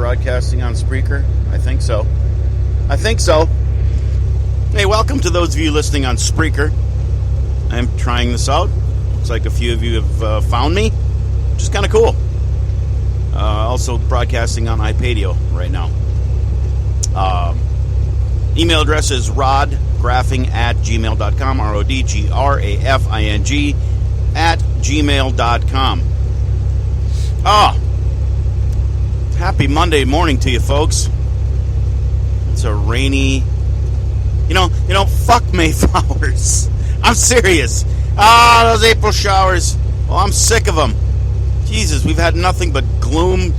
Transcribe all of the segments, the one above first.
broadcasting on Spreaker? I think so. Hey, welcome to those of you listening on Spreaker. I'm trying this out. Looks like a few of you have found me, which is kind of cool. Also broadcasting on iPadio right now. Email address is rodgraphing@gmail.com, rodgrafing @gmail.com. Happy Monday morning to you, folks. It's a rainy... You know, fuck Mayflowers. I'm serious. Those April showers. Well, I'm sick of them. Jesus, we've had nothing but gloom,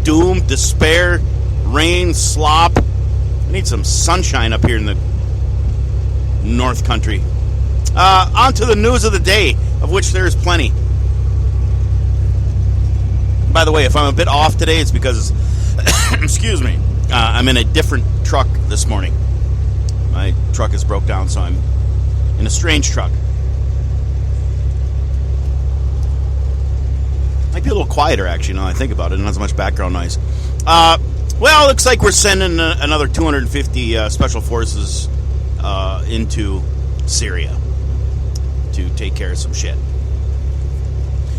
doom, despair, rain, slop. I need some sunshine up here in the North Country. On to the news of the day, of which there is plenty. By the way, if I'm a bit off today, it's because, excuse me, I'm in a different truck this morning. My truck is broke down, so I'm in a strange truck. Might be a little quieter, actually, now that I think about it. Not as much background noise. Well, looks like we're sending another 250 special forces into Syria to take care of some shit.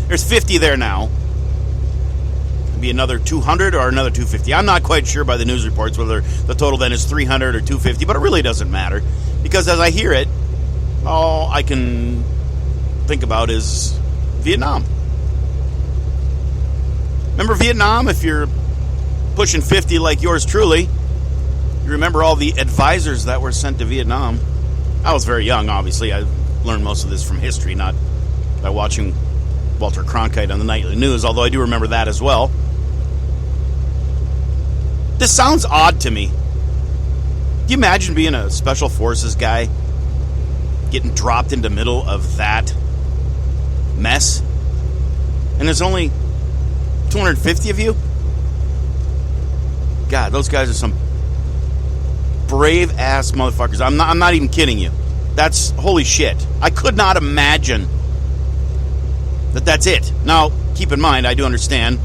There's 50 there now. Be another 200 or another 250. I'm not quite sure by the news reports whether the total then is 300 or 250, but it really doesn't matter, because as I hear it, all I can think about is Vietnam. Remember Vietnam? If you're pushing 50 like yours truly, you remember all the advisors that were sent to Vietnam. I was very young, obviously. I learned most of this from history, not by watching Walter Cronkite on the nightly news, although I do remember that as well. This sounds odd to me. Do you imagine being a special forces guy, getting dropped into the middle of that mess? And there's only 250 of you? God, those guys are some brave-ass motherfuckers. I'm not even kidding you. That's holy shit. I could not imagine that's it. Now, keep in mind, I do understand.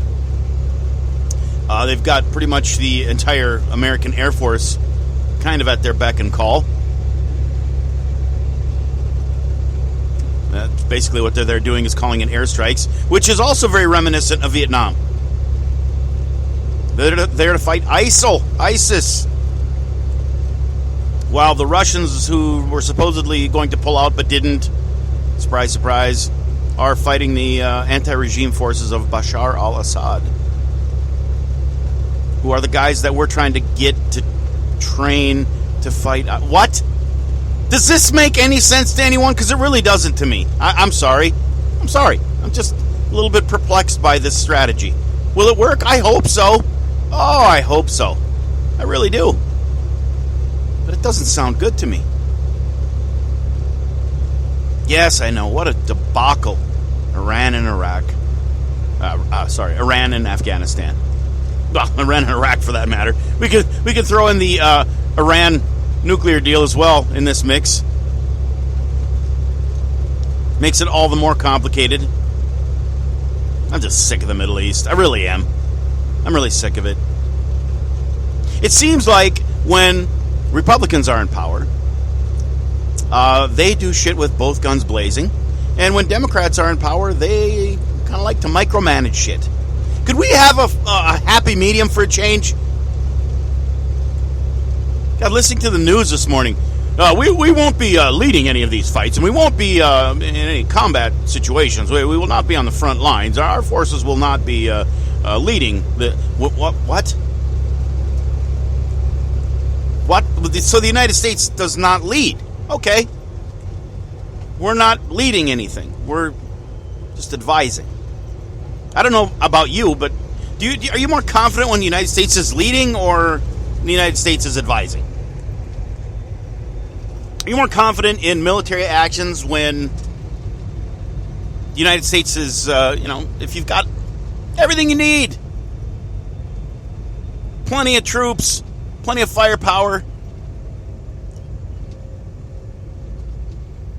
They've got pretty much the entire American Air Force kind of at their beck and call. That's basically what they're doing, is calling in airstrikes, which is also very reminiscent of Vietnam. They're there to fight ISIS. While the Russians, who were supposedly going to pull out but didn't, surprise, surprise, are fighting the anti-regime forces of Bashar al-Assad, who are the guys that we're trying to get to train to fight. What? Does this make any sense to anyone? Because it really doesn't to me. I'm sorry. I'm just a little bit perplexed by this strategy. Will it work? I hope so. Oh, I hope so. I really do. But it doesn't sound good to me. Yes, I know. What a debacle. Iran and Iraq. Iran and Afghanistan. Well, Iran and Iraq, for that matter. We could throw in the Iran nuclear deal as well in this mix. Makes it all the more complicated. I'm just sick of the Middle East. I really am. I'm really sick of it. It seems like when Republicans are in power, they do shit with both guns blazing. And when Democrats are in power, they kind of like to micromanage shit. Could we have a happy medium for a change? God, listening to the news this morning, we won't be leading any of these fights, and we won't be in any combat situations. We will not be on the front lines. Our forces will not be leading. What? So the United States does not lead. Okay. We're not leading anything. We're just advising. I don't know about you, but are you more confident when the United States is leading or the United States is advising? Are you more confident in military actions when the United States is, if you've got everything you need, plenty of troops, plenty of firepower,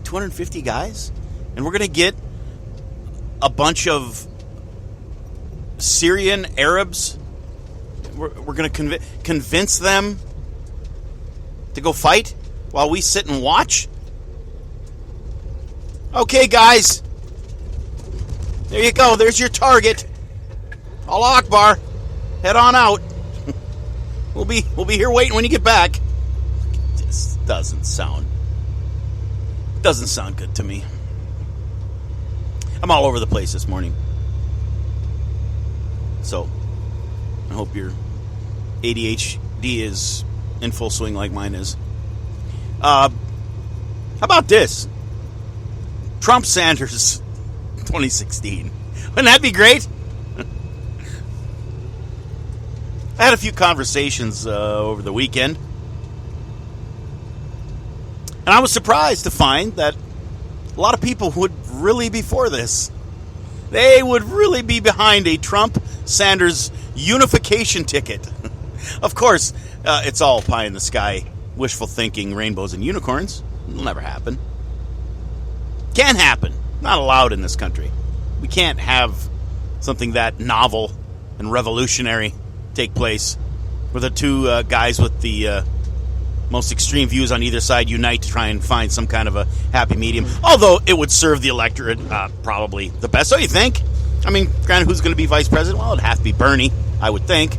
250 guys, and we're going to get a bunch of Syrian Arabs we're going to convince them to go fight while we sit and watch? Okay, guys. There you go. There's your target. Allah Akbar. Head on out. We'll be here waiting when you get back. This doesn't sound good to me. I'm all over the place this morning. So, I hope your ADHD is in full swing like mine is. How about this? Trump Sanders 2016. Wouldn't that be great? I had a few conversations over the weekend. And I was surprised to find that a lot of people would really be for this. They would really be behind a Trump-Sanders unification ticket. Of course, it's all pie in the sky, wishful thinking, rainbows and unicorns. It'll never happen. Can't happen. Not allowed in this country. We can't have something that novel and revolutionary take place where the two guys with the most extreme views on either side unite to try and find some kind of a happy medium. Although it would serve the electorate probably the best. So you think? I mean, granted, who's going to be vice president? Well, it'd have to be Bernie, I would think.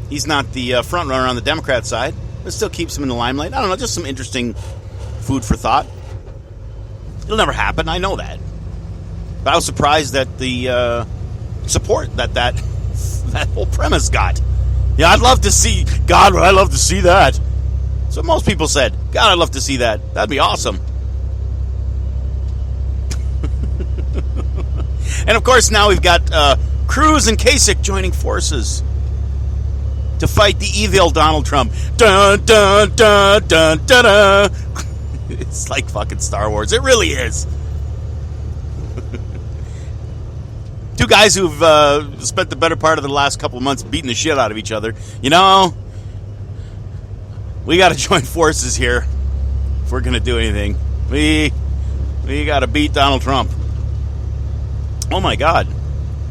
He's not the front runner on the Democrat side, but still keeps him in the limelight. I don't know, just some interesting food for thought. It'll never happen, I know that. But I was surprised that the support that whole premise got. Yeah, I'd love to see, God, I'd love to see that. So most people said, God, I'd love to see that. That'd be awesome. And of course, now we've got Cruz and Kasich joining forces to fight the evil Donald Trump. Dun, dun, dun, dun, dun, dun. It's like fucking Star Wars. It really is. Two guys who've spent the better part of the last couple of months beating the shit out of each other. You know, we got to join forces here if we're going to do anything. We got to beat Donald Trump. Oh my God.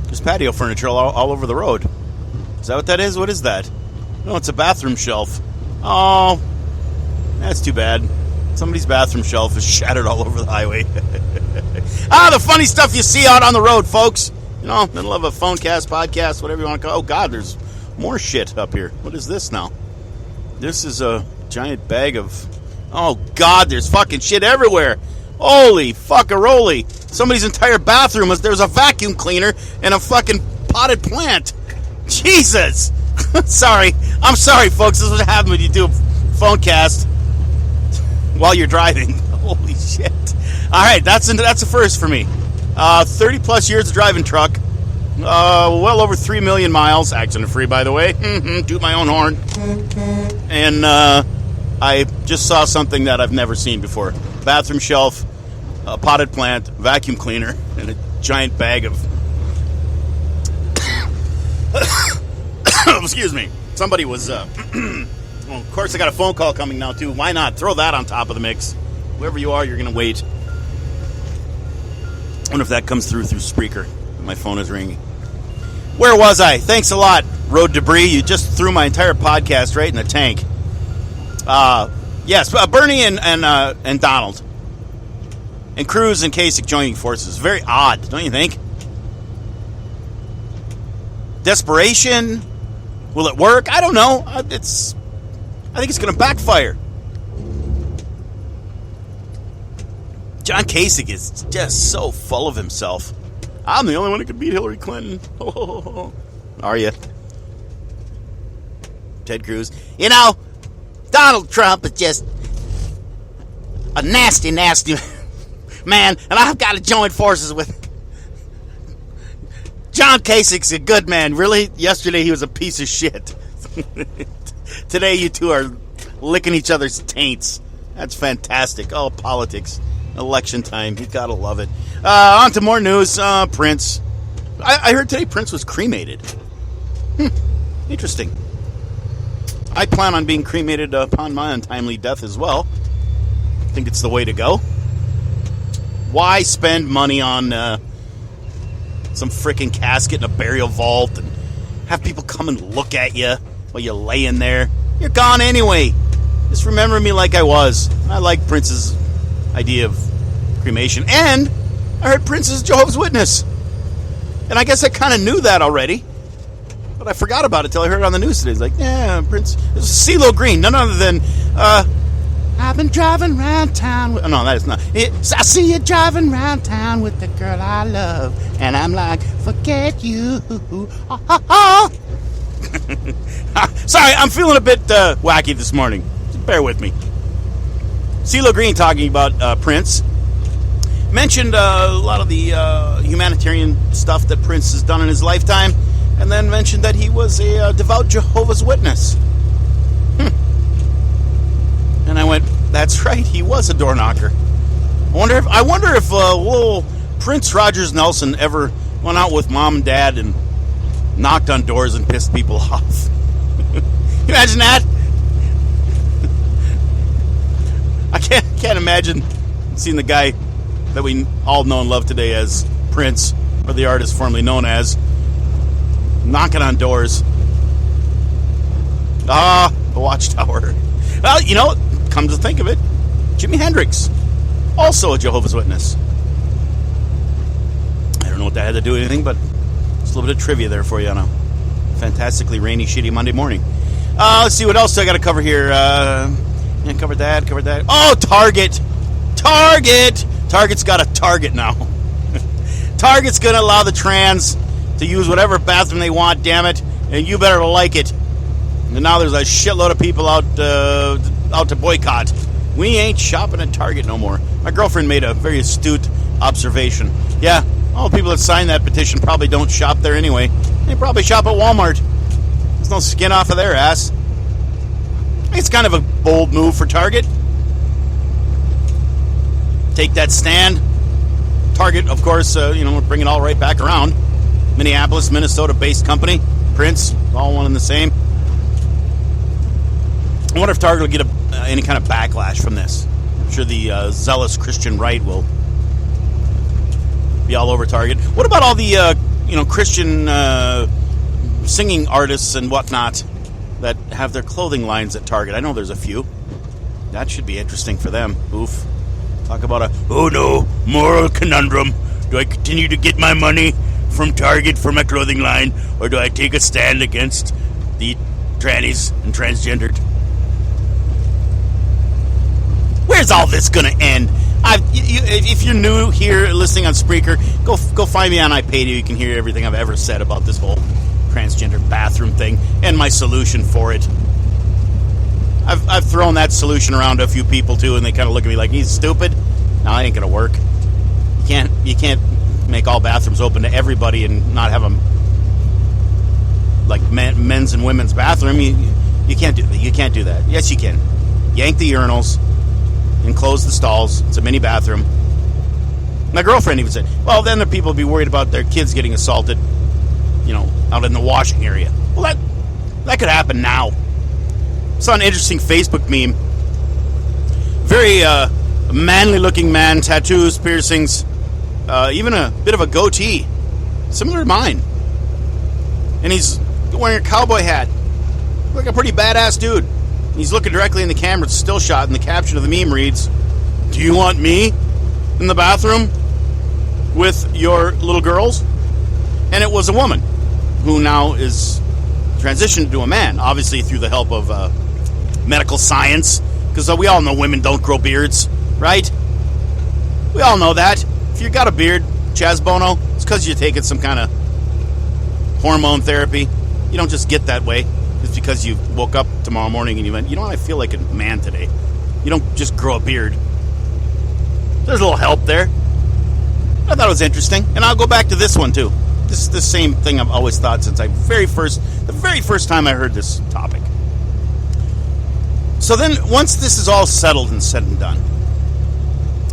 There's patio furniture all over the road. Is that what that is? What is that? No, it's a bathroom shelf. Oh, that's too bad. Somebody's bathroom shelf is shattered all over the highway. The funny stuff you see out on the road, folks. You know, middle of a phone cast, podcast, whatever you want to call it. Oh, God, there's more shit up here. What is this now? This is a giant bag of... Oh, God, there's fucking shit everywhere. Holy fuckaroli. Somebody's entire bathroom, there's a vacuum cleaner and a fucking potted plant. Jesus. Sorry. I'm sorry, folks. This is what happens when you do a phone cast while you're driving. Holy shit. All right, that's a first for me. 30 plus years of driving truck. Well over 3 million miles. Accident free, by the way. Toot my own horn. And I just saw something that I've never seen before. Bathroom shelf, a potted plant, vacuum cleaner, and a giant bag of... Excuse me. Somebody was... well, of course, I got a phone call coming now, too. Why not? Throw that on top of the mix. Whoever you are, you're going to wait. I wonder if that comes through Spreaker. My phone is ringing. Where was I? Thanks a lot, Road Debris. You just threw my entire podcast right in the tank. Yes, Bernie and Donald. And Cruz and Kasich joining forces. Very odd, don't you think? Desperation? Will it work? I don't know. I think it's going to backfire. John Kasich is just so full of himself. I'm the only one who can beat Hillary Clinton. Are you? Ted Cruz. You know, Donald Trump is just a nasty, nasty man, and I've got to join forces with John Kasich's a good man. Really? Yesterday he was a piece of shit. Today you two are licking each other's taints. That's fantastic. Oh, politics. Election time. You gotta love it. On to more news. Prince. I heard today Prince was cremated. Interesting. I plan on being cremated upon my untimely death as well. I think it's the way to go. Why spend money on some freaking casket and a burial vault and have people come and look at you while you're laying there. You're gone anyway. Just remember me like I was. I like Prince's idea of cremation. And I heard Prince is Jehovah's Witness. And I guess I kind of knew that already. But I forgot about it till I heard it on the news today. It's like, yeah, Prince. It was CeeLo Green. None other than, I've been driving around town. Oh, no, that is not. I see you driving around town with the girl I love. And I'm like, forget you. Sorry, I'm feeling a bit wacky this morning. Just bear with me. CeeLo Green talking about Prince. Mentioned a lot of the humanitarian stuff that Prince has done in his lifetime. And then mentioned that he was a devout Jehovah's Witness. And I went, that's right, he was a door knocker. I wonder if little Prince Rogers Nelson ever went out with mom and dad and knocked on doors and pissed people off. You imagine that? I can't imagine seeing the guy that we all know and love today as Prince, or the artist formerly known as, knocking on doors. The Watchtower. Well, you know, come to think of it, Jimi Hendrix, also a Jehovah's Witness. I don't know what that had to do with anything, but just a little bit of trivia there for you on a fantastically rainy, shitty Monday morning. Let's see what else I got to cover here. Covered that. Oh, Target. Target's got a Target now. Target's going to allow the trans to use whatever bathroom they want, damn it, and you better like it. And now there's a shitload of people out to boycott. We ain't shopping at Target no more. My girlfriend made a very astute observation. Yeah, all the people that signed that petition probably don't shop there anyway. They probably shop at Walmart. There's no skin off of their ass. I think it's kind of a bold move for Target. Take that stand. Target, of course, we're bringing it all right back around. Minneapolis, Minnesota-based company. Prince, all one and the same. I wonder if Target will get any kind of backlash from this. I'm sure the zealous Christian right will be all over Target. What about all the Christian singing artists and whatnot that have their clothing lines at Target? I know there's a few. That should be interesting for them. Oof. Talk about a moral conundrum. Do I continue to get my money from Target for my clothing line, or do I take a stand against the trannies and transgendered? Where's all this gonna end? If you're new here listening on Spreaker, go find me on iPadio. You can hear everything I've ever said about this whole transgender bathroom thing and my solution for it. I've thrown that solution around to a few people too, and they kind of look at me like, he's stupid. No, it ain't gonna work. You can't make all bathrooms open to everybody and not have them like men's and women's bathroom. You can't do that. You can't do that. Yes, you can. Yank the urinals and close the stalls. It's a mini bathroom. My girlfriend even said, well, then the people will be worried about their kids getting assaulted, out in the washing area. Well, that could happen now. Saw an interesting Facebook meme. Very manly-looking man, tattoos, piercings, even a bit of a goatee, similar to mine. And he's wearing a cowboy hat, like a pretty badass dude. And he's looking directly in the camera. It's a still shot, and the caption of the meme reads, "Do you want me in the bathroom with your little girls?" And it was a woman who now is transitioned to a man, obviously through the help of medical science, because we all know women don't grow beards, right? We all know that. If you got a beard, Chaz Bono, it's because you're taking some kind of hormone therapy. You don't just get that way just because you woke up tomorrow morning and you went, I feel like a man today. You don't just grow a beard. There's a little help there. I thought it was interesting, and I'll go back to this one too. This is the same thing I've always thought since the very first time I heard this topic. So then, once this is all settled and said and done,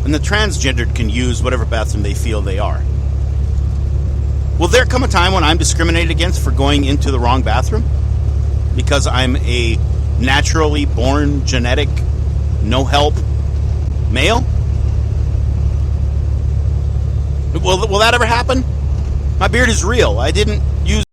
and the transgendered can use whatever bathroom they feel they are, will there come a time when I'm discriminated against for going into the wrong bathroom? Because I'm a naturally born, genetic, no help male? Will that ever happen? My beard is real. I didn't use